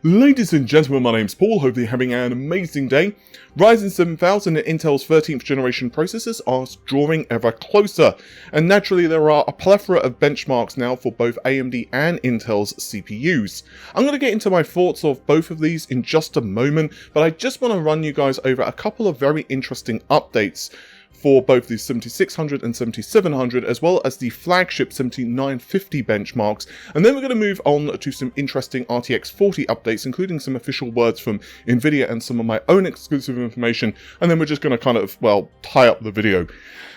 Ladies and gentlemen, my name's Paul, hope you're having an amazing day. Ryzen 7000 and Intel's 13th generation processors are drawing ever closer, and naturally there are a plethora of benchmarks now for both AMD and Intel's CPUs. I'm going to get into my thoughts of both of these in just a moment, but I just want to run you guys over a couple of very interesting updates for both the 7600 and 7700, as well as the flagship 7950 benchmarks, and then we're going to move on to some interesting RTX 40 updates, including some official words from Nvidia and some of my own exclusive information, and then we're just going to kind of, well, tie up the video. And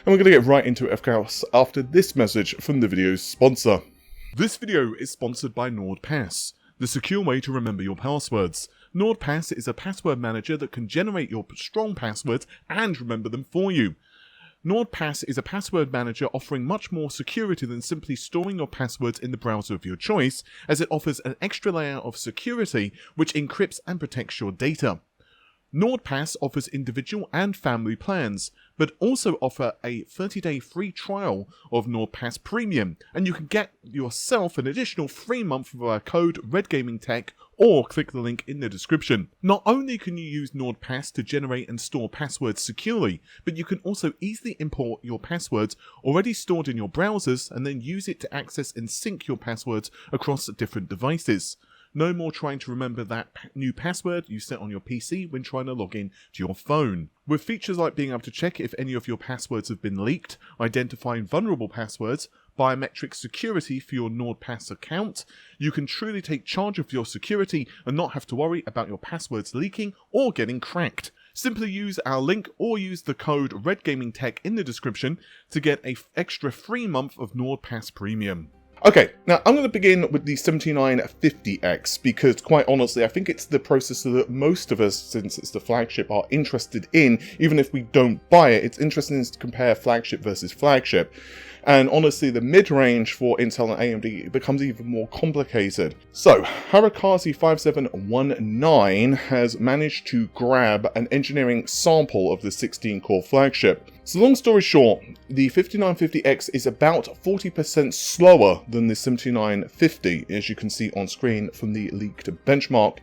we're going to get right into it, of course, after this message from the video's sponsor. This video is sponsored by NordPass, the secure way to remember your passwords. NordPass is a password manager that can generate your strong passwords and remember them for you. NordPass is a password manager offering much more security than simply storing your passwords in the browser of your choice, as it offers an extra layer of security which encrypts and protects your data. NordPass offers individual and family plans, but also offer a 30-day free trial of NordPass Premium, and you can get yourself an additional free month with our code RedGamingTech, or click the link in the description. Not only can you use NordPass to generate and store passwords securely, but you can also easily import your passwords already stored in your browsers and then use it to access and sync your passwords across different devices. No more trying to remember that new password you set on your PC when trying to log in to your phone. With features like being able to check if any of your passwords have been leaked, identifying vulnerable passwords, biometric security for your NordPass account, you can truly take charge of your security and not have to worry about your passwords leaking or getting cracked. Simply use our link or use the code RedGamingTech in the description to get an extra free month of NordPass Premium. Okay, now I'm going to begin with the 7950X because, quite honestly, I think it's the processor that most of us, since it's the flagship, are interested in. Even if we don't buy it, it's interesting to compare flagship versus flagship. And honestly, the mid-range for Intel and AMD becomes even more complicated. So, Harakazi 5719 has managed to grab an engineering sample of the 16-core flagship. So long story short, the 5950X is about 40% slower than the 7950, as you can see on screen from the leaked benchmark.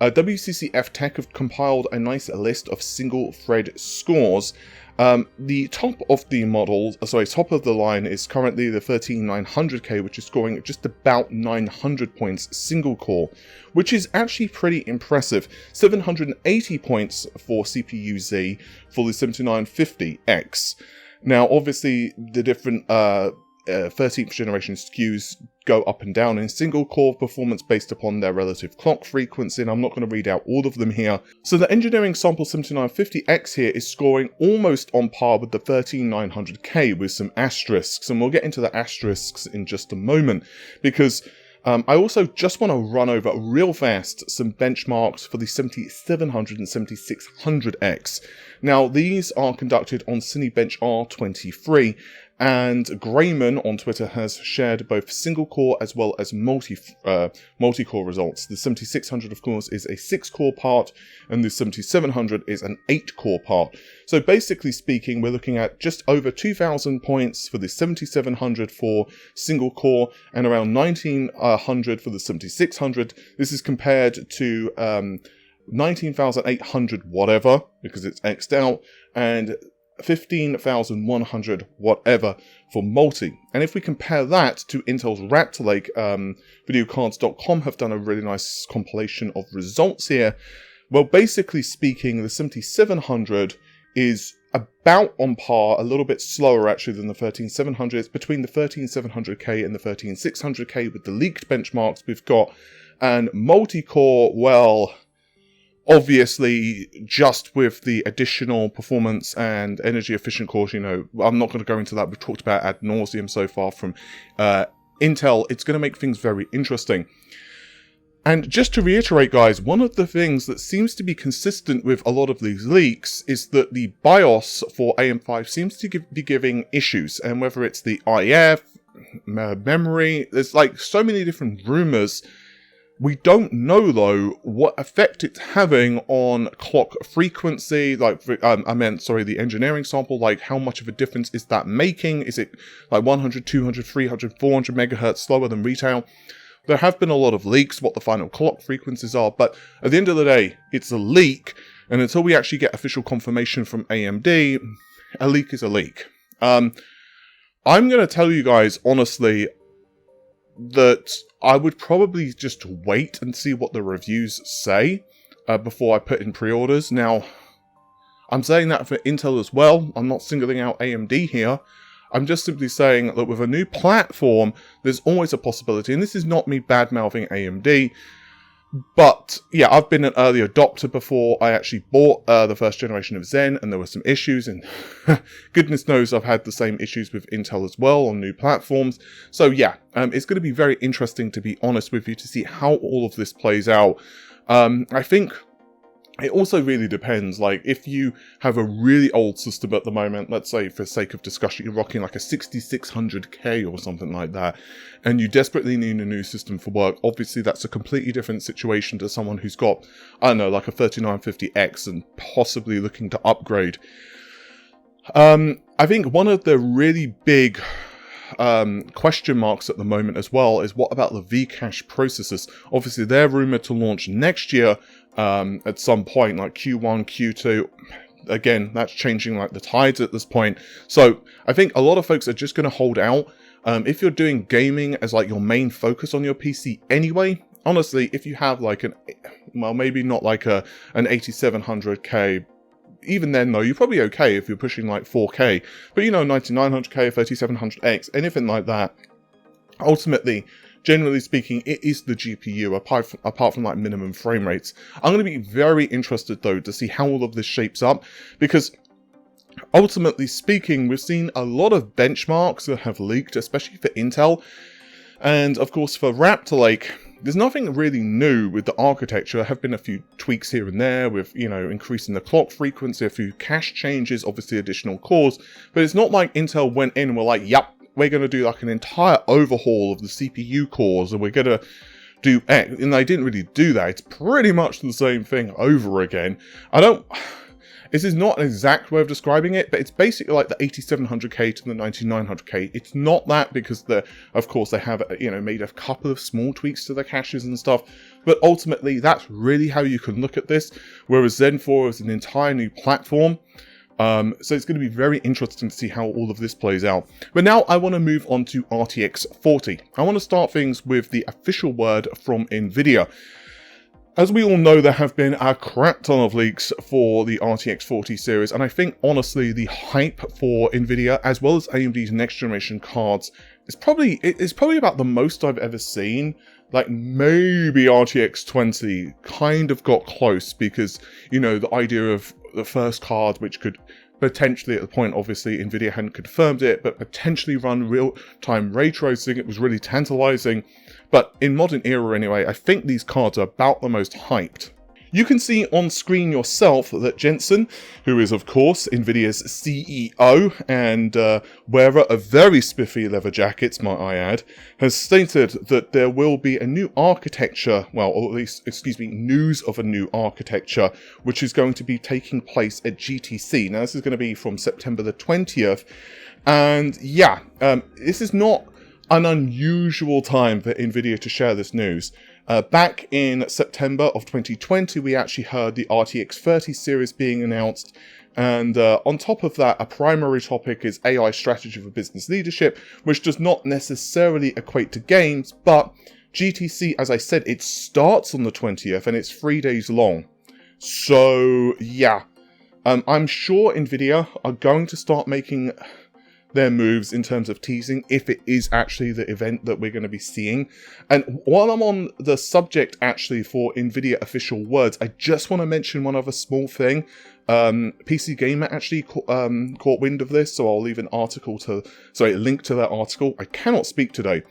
WCCF Tech have compiled a nice list of single-thread scores. The top of the model, top of the line is currently the 13900K, which is scoring just about 900 points single core, which is actually pretty impressive. 780 points for CPU-Z for the 7950X. Now, obviously, the different 13th generation SKUs go up and down in single core performance based upon their relative clock frequency, and I'm not going to read out all of them here. So the engineering sample 7950X here is scoring almost on par with the 13900K with some asterisks, and we'll get into the asterisks in just a moment, because I also just want to run over real fast some benchmarks for the 7700 and 7600X. Now, these are conducted on Cinebench R23, and Grayman on Twitter has shared both single-core as well as multi-core results. The 7600, of course, is a 6-core part, and the 7700 is an 8-core part. So basically speaking, we're looking at just over 2,000 points for the 7700 for single-core, and around 1,900 for the 7600. This is compared to 19,800 whatever, because it's X'd out, and 15,100 whatever for multi. And if we compare that to Intel's Raptor Lake, videocards.com have done a really nice compilation of results here. Well, basically speaking, the 7700 is about on par, a little bit slower actually than the 13700. It's between the 13700K and the 13600K with the leaked benchmarks we've got. And multi-core, well, obviously, just with the additional performance and energy efficient cores, you know, I'm not going to go into that. We've talked about ad nauseum so far from Intel. It's going to make things very interesting. And just to reiterate, guys, one of the things that seems to be consistent with a lot of these leaks is that the BIOS for AM5 seems to be giving issues. And whether it's the IF, memory, there's like so many different rumors. We don't know, though, what effect it's having on clock frequency, the engineering sample, like how much of a difference is that making? Is it like 100, 200, 300, 400 megahertz slower than retail? there have been a lot of leaks, what the final clock frequencies are, but at the end of the day, it's a leak, and until we actually get official confirmation from AMD, a leak is a leak. I'm going to tell you guys, honestly, that I would probably just wait and see what the reviews say before I put in pre-orders. Now, I'm saying that for Intel as well. I'm not singling out AMD here. I'm just simply saying that with a new platform, there's always a possibility, and this is not me bad-mouthing AMD, but yeah, I've been an early adopter before I actually bought the first generation of Zen, and there were some issues, and goodness knows I've had the same issues with Intel as well on new platforms. So yeah, it's going to be very interesting, to be honest with you, to see how all of this plays out. I think it also really depends, like, if you have a really old system at the moment, let's say for sake of discussion, you're rocking like a 6600K or something like that, and you desperately need a new system for work, obviously that's a completely different situation to someone who's got, I don't know, like a 3950X and possibly looking to upgrade. I think one of the really big question marks at the moment as well is what about the Vcache processors? Obviously they're rumored to launch next year at some point, like Q1, Q2. Again, that's changing like the tides at this point. So I think a lot of folks are just going to hold out. If you're doing gaming as like your main focus on your PC anyway, honestly, if you have like well, maybe not like an 8700K, even then though, you're probably okay if you're pushing like 4K, but you know, 9900K, 3700X, anything like that, ultimately, generally speaking, it is the GPU, apart from like minimum frame rates. I'm going to be very interested though to see how all of this shapes up, because ultimately speaking, we've seen a lot of benchmarks that have leaked, especially for Intel, and of course for Raptor Lake, there's nothing really new with the architecture. There have been a few tweaks here and there with, you know, increasing the clock frequency, a few cache changes, obviously additional cores, but it's not like Intel went in and were like, yep, we're going to do like an entire overhaul of the CPU cores and we're going to do X, and they didn't really do that. It's pretty much the same thing over again. This is not an exact way of describing it, but it's basically like the 8700K to the 9900K. It's not that because of course they have, you know, made a couple of small tweaks to the caches and stuff, but ultimately that's really how you can look at this, whereas Zen 4 is an entire new platform. So it's going to be very interesting to see how all of this plays out. But now I want to move on to RTX 40. I want to start things with the official word from Nvidia. As we all know, there have been a crap ton of leaks for the RTX 40 series, and I think, honestly, the hype for Nvidia, as well as AMD's next generation cards, is probably about the most I've ever seen. Like, maybe RTX 20 kind of got close, because, you know, the idea of the first card, which could potentially, at the point, obviously, Nvidia hadn't confirmed it, but potentially run real-time ray tracing, it was really tantalizing. But in modern era anyway, I think these cards are about the most hyped. You can see on screen yourself that Jensen, who is of course Nvidia's CEO and wearer of very spiffy leather jackets, might I add, has stated that there will be a new architecture, well, or at least, news of a new architecture, which is going to be taking place at GTC. Now, this is going to be from September the 20th, and yeah, this is not an unusual time for Nvidia to share this news. Back in September of 2020, we actually heard the RTX 30 series being announced, and on top of that, a primary topic is AI strategy for business leadership, which does not necessarily equate to games, but GTC, as I said, it starts on the 20th, and it's 3 days long. So, yeah. I'm sure Nvidia are going to start making their moves in terms of teasing, if it is actually the event that we're going to be seeing. And while I'm on the subject actually for Nvidia official words, I just want to mention one other small thing. PC Gamer actually caught wind of this, so I'll leave a link to that article. I cannot speak today.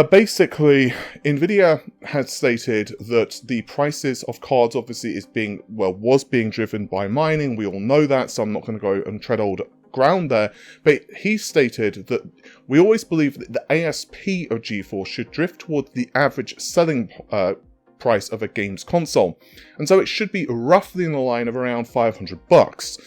Basically, Nvidia had stated that the prices of cards obviously was being driven by mining. We all know that, so I'm not going to go and tread old ground there, but he stated that we always believe that the ASP of GeForce should drift towards the average selling price of a game's console, and so it should be roughly in the line of around $500.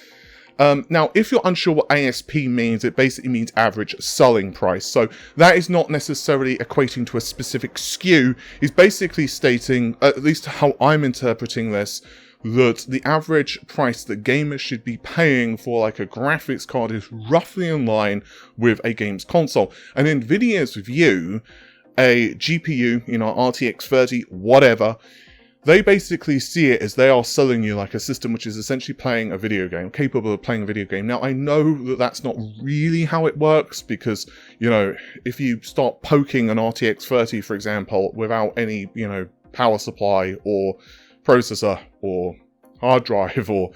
Now, if you're unsure what ASP means, it basically means average selling price. So that is not necessarily equating to a specific SKU. It's basically stating, at least how I'm interpreting this, that the average price that gamers should be paying for like a graphics card is roughly in line with a games console. And Nvidia's view, a GPU, you know, RTX 30, whatever, they basically see it as they are selling you like a system which is essentially playing a video game, capable of playing a video game. Now, I know that that's not really how it works because, you know, if you start poking an RTX 30, for example, without any, you know, power supply or processor or hard drive or,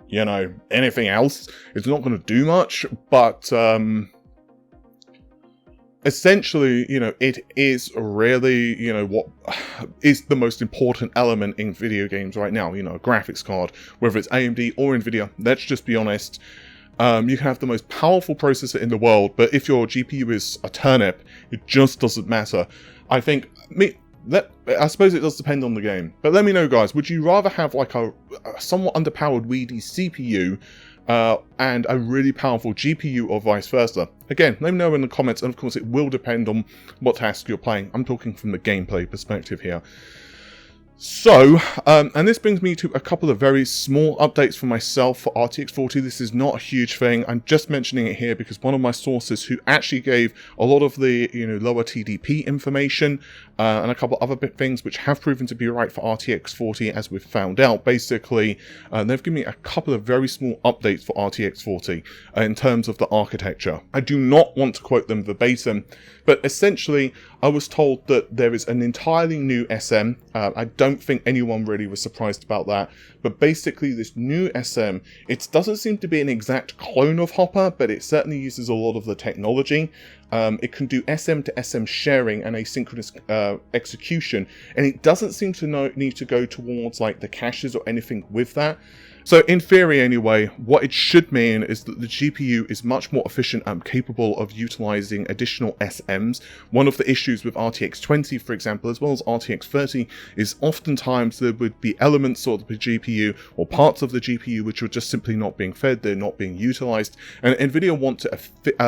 you know, anything else, it's not going to do much. But, essentially, you know, it is really, you know, what is the most important element in video games right now. You know, a graphics card, whether it's AMD or Nvidia, let's just be honest. You can have the most powerful processor in the world, but if your GPU is a turnip, it just doesn't matter. I think, I suppose it does depend on the game. But let me know, guys, would you rather have like a somewhat underpowered weedy CPU and a really powerful GPU or vice versa? Again, let me know in the comments, and of course it will depend on what task you're playing. I'm talking from the gameplay perspective here. So, and this brings me to a couple of very small updates for myself for RTX 40. This is not a huge thing. I'm just mentioning it here because one of my sources who actually gave a lot of the, you know, lower TDP information and a couple other things which have proven to be right for RTX 40, as we've found out. Basically, they've given me a couple of very small updates for RTX 40 in terms of the architecture. I do not want to quote them verbatim, but essentially, I was told that there is an entirely new SM. I don't think anyone really was surprised about that. But basically, this new SM, it doesn't seem to be an exact clone of Hopper, but it certainly uses a lot of the technology. It can do SM to SM sharing and asynchronous execution, and it doesn't seem to need to go towards like the caches or anything with that. So in theory anyway, what it should mean is that the GPU is much more efficient and capable of utilizing additional SMs. One of the issues with RTX 20, for example, as well as RTX 30, is oftentimes there would be elements of the GPU or parts of the GPU which are just simply not being fed, they're not being utilized, and Nvidia want to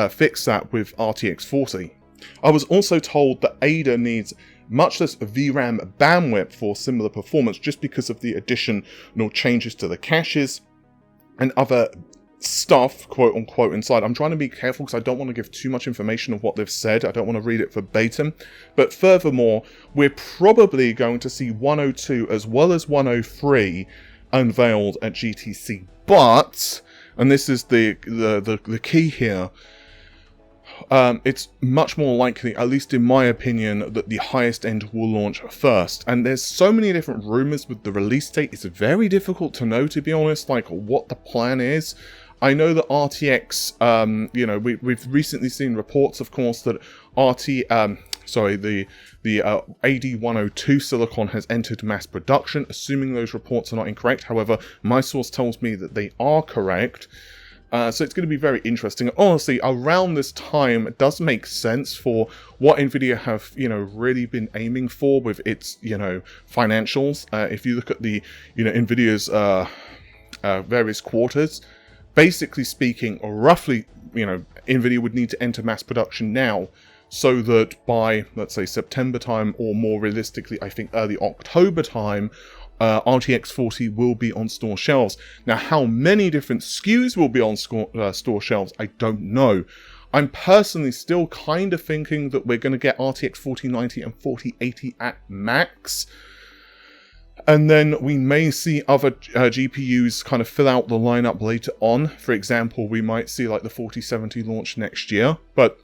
fix that with RTX 40. I was also told that Ada needs much less VRAM bandwidth for similar performance just because of the additional changes to the caches and other stuff, quote unquote, inside. I'm trying to be careful because I don't want to give too much information of what they've said. I don't want to read it verbatim. But furthermore, we're probably going to see 102 as well as 103 unveiled at GTC. But, and this is the key here, it's much more likely, at least in my opinion, that the highest end will launch first. And there's so many different rumors with the release date, it's very difficult to know, to be honest, like what the plan is. I know that RTX, you know, we've recently seen reports, of course, that the AD102 silicon has entered mass production, assuming those reports are not incorrect. However, my source tells me that they are correct. So it's going to be very interesting. Honestly, around this time, it does make sense for what Nvidia have, you know, really been aiming for with its, you know, financials. If you look at the, you know, Nvidia's various quarters, basically speaking, roughly, you know, Nvidia would need to enter mass production now, so that by, let's say, September time, or more realistically, I think early October time, RTX 40 will be on store shelves. Now, how many different SKUs will be on store shelves, I don't know. I'm personally still kind of thinking that we're going to get RTX 4090 and 4080 at max. And then we may see other GPUs kind of fill out the lineup later on. For example, we might see like the 4070 launch next year. But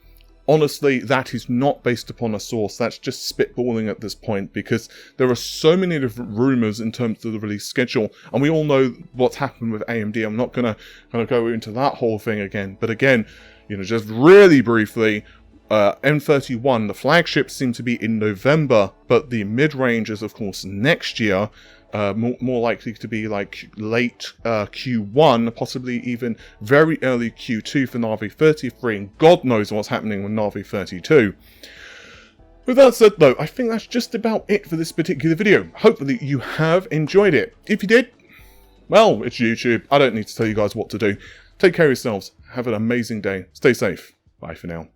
honestly, that is not based upon a source. That's just spitballing at this point, because there are so many different rumors in terms of the release schedule, and we all know what's happened with AMD. I'm not going to kind of go into that whole thing again, but again, you know, just really briefly, M31, the flagships seem to be in November, but the mid-range is, of course, next year. More likely to be like late Q1, possibly even very early Q2 for Navi 33, and God knows what's happening with Navi 32. With that said though, I think that's just about it for this particular video. Hopefully you have enjoyed it. If you did, well, it's YouTube. I don't need to tell you guys what to do. Take care of yourselves. Have an amazing day. Stay safe. Bye for now.